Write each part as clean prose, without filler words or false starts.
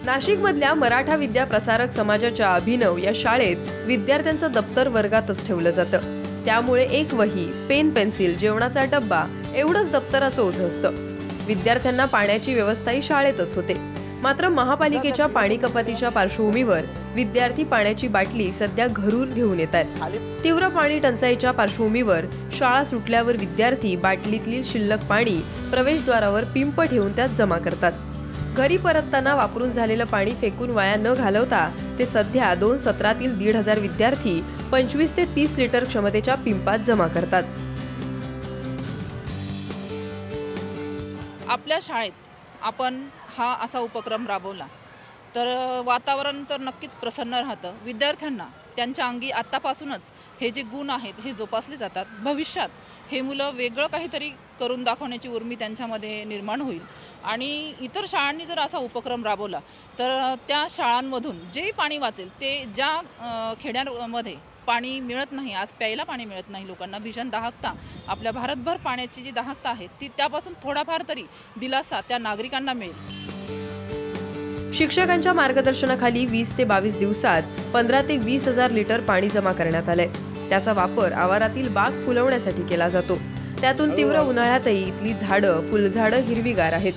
नाशिकमधल्या मराठा विद्या प्रसारक समाजाच्या अभिनव या शाळेत विद्यार्थ्यांचं दप्तर वर्गातच ठेवलं जातं। त्यामुळे एक वही, पेन, पेन्सिल, जेवणाचा डब्बा एवढंच दप्तराचं ओझं असतं। विद्यार्थ्यांना पाण्याची व्यवस्थाही शाळेतच होते। मात्र महापालिकेच्या पाणी कपातीच्या पार्श्वभूमीवर विद्यार्थी पाण्याची बाटली सध्या घरून घेऊन येतात। तीव्र पाणी टंचाईच्या पार्श्वभूमीवर शाळा सुटल्यावर विद्यार्थी बाटलीतील शिल्लक पाणी प्रवेशद्वारावर पिंप ठेवून त्यात जमा करतात। घरी परतताना वापरून झालेलं पाणी फेकून वाया न घालवता ते सध्या 2 सत्रातील 1,500 विद्यार्थी 25 ते 30 लिटर क्षमतेच्या पिंपात जमा करतात। आपल्या शाळेत आपण हा असा उपक्रम राबवला तर वातावरण तर नक्कीच प्रसन्न राहतं। विद्यार्थ्यांना त्यांच्या अंगी आत्तापासूनच हे जे गुण आहेत हे जोपासले जातात। भविष्यात हे मुलं वेगळं काहीतरी करून दाखवण्याची उर्मी त्यांच्यामध्ये निर्माण होईल आणि इतर शाळांनी जर असा उपक्रम राबवला तर त्या शाळांमधून जे पाणी वाचेल ते ज्या खेड्यांमध्ये पाणी मिळत नाही, आज प्यायला पाणी मिळत नाही लोकांना, भीषण दाहकता, आपल्या भारतभर पाण्याची जी दाहकता आहे ती त्यापासून थोडाफार तरी दिलासा त्या नागरिकांना मिळेल। शिक्षकांच्या मार्गदर्शनाखाली 20 ते 22 दिवसात 15 ते 20,000 लिटर पाणी जमा करण्यात आले। त्याचा वापर आवारातील बाग फुलवण्यासाठी केला जातो। त्यातून तीव्र उन्हाळ्यातही इथली झाडं, फुलझाडं हिरवीगार आहेत।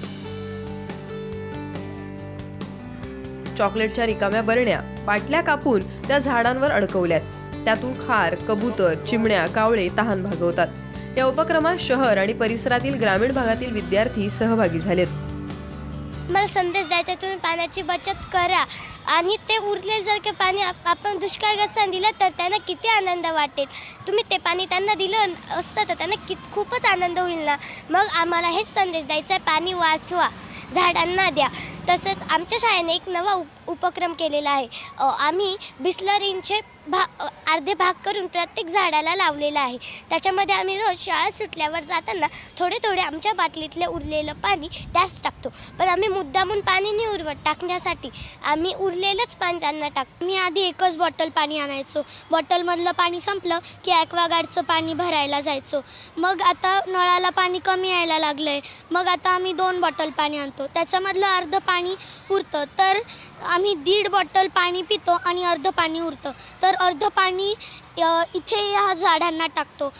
चॉकलेटच्या रिकाम्या बरण्या, बाटल्या कापून त्या झाडांवर अडकवल्यात। त्यातून खार, कबूतर, चिमण्या, कावळे तहान भागवतात। या उपक्रमात शहर आणि परिसरातील ग्रामीण भागातील विद्यार्थी सहभागी झालेत। मला संदेश द्यायचा, तुम्ही पाण्याची बचत करा आणि ते उरलेलं जर का पाणी आपण दुष्काळग्रस्तांना दिलं तर त्यांना किती आनंद वाटेल। तुम्ही ते पाणी त्यांना दिलं असतं तर त्यांना खूपच आनंद होईल ना। मग आम्हाला हेच संदेश द्यायचा आहे, पाणी वाचवा, झाडांना द्या। तसंच आमच्या शाळेने एक नवा उपक्रम केलेला आहे। आम्ही बिस्लरींचे अर्धे भाग करून प्रत्येक झाडाला लावलेला आहे। त्याच्यामध्ये आम्ही रोज शाळा सुटल्यावर जाताना थोडे थोडे आमच्या बाटलीतले उरलेलं पाणी त्यास टाकतो। पण आम्ही मुद्दामून पाणी नाही उरवत, टाकण्यासाठी आम्ही उरलेलंच पाणी त्यांना टाकतो। मी आधी एकच बॉटल पाणी आणायचो, बॉटलमधलं पाणी संपलं की ॲक्वागार्डचं पाणी भरायला जायचो। मग आता नळाला पाणी कमी यायला लागलंय, मग आता आम्ही 2 बॉटल पाणी आणतो, त्याच्यामधलं अर्ध पाणी उरतं तर आम्ही 1.5 बॉटल पाणी पितो आणि अर्ध पाणी उरतं तर अर्ध पाणी इथे या झाडांना टाकतो।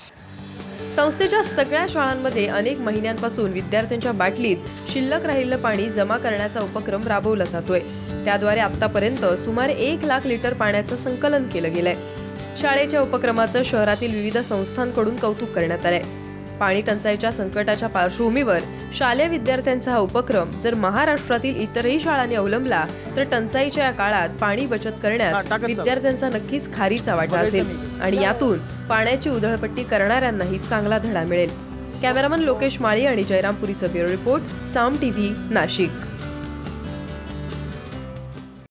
संस्थेच्या सगळ्या शाळांमध्ये अनेक महिन्यांपासून विद्यार्थ्यांच्या बाटलीत शिल्लक राहिलेलं पाणी जमा करण्याचा उपक्रम राबवला जातोय। त्याद्वारे आतापर्यंत सुमारे 1 लाख लिटर पाण्याचं संकलन केलं गेलंय। शाळेच्या उपक्रमाचं शहरातील विविध संस्थांकडून कौतुक करण्यात आलंय। पाणी टंचाईच्या संकटाच्या पार्श्वभूमीवर शालेय विद्यार्थ्यांचा हा उपक्रम जर महाराष्ट्रातील इतरही शाळांनी अवलंबला तर टंचाईच्या या काळात पाणी बचत करण्यात विद्यार्थ्यांचा नक्कीच खारीचा वाटा असेल आणि यातून पाण्याची उधळपट्टी करणाऱ्यांनाही चांगला धडा मिळेल। कॅमेरामन लोकेश माळी आणि जयराम पुरीचा ब्युरो रिपोर्ट, साम टीव्ही, नाशिक।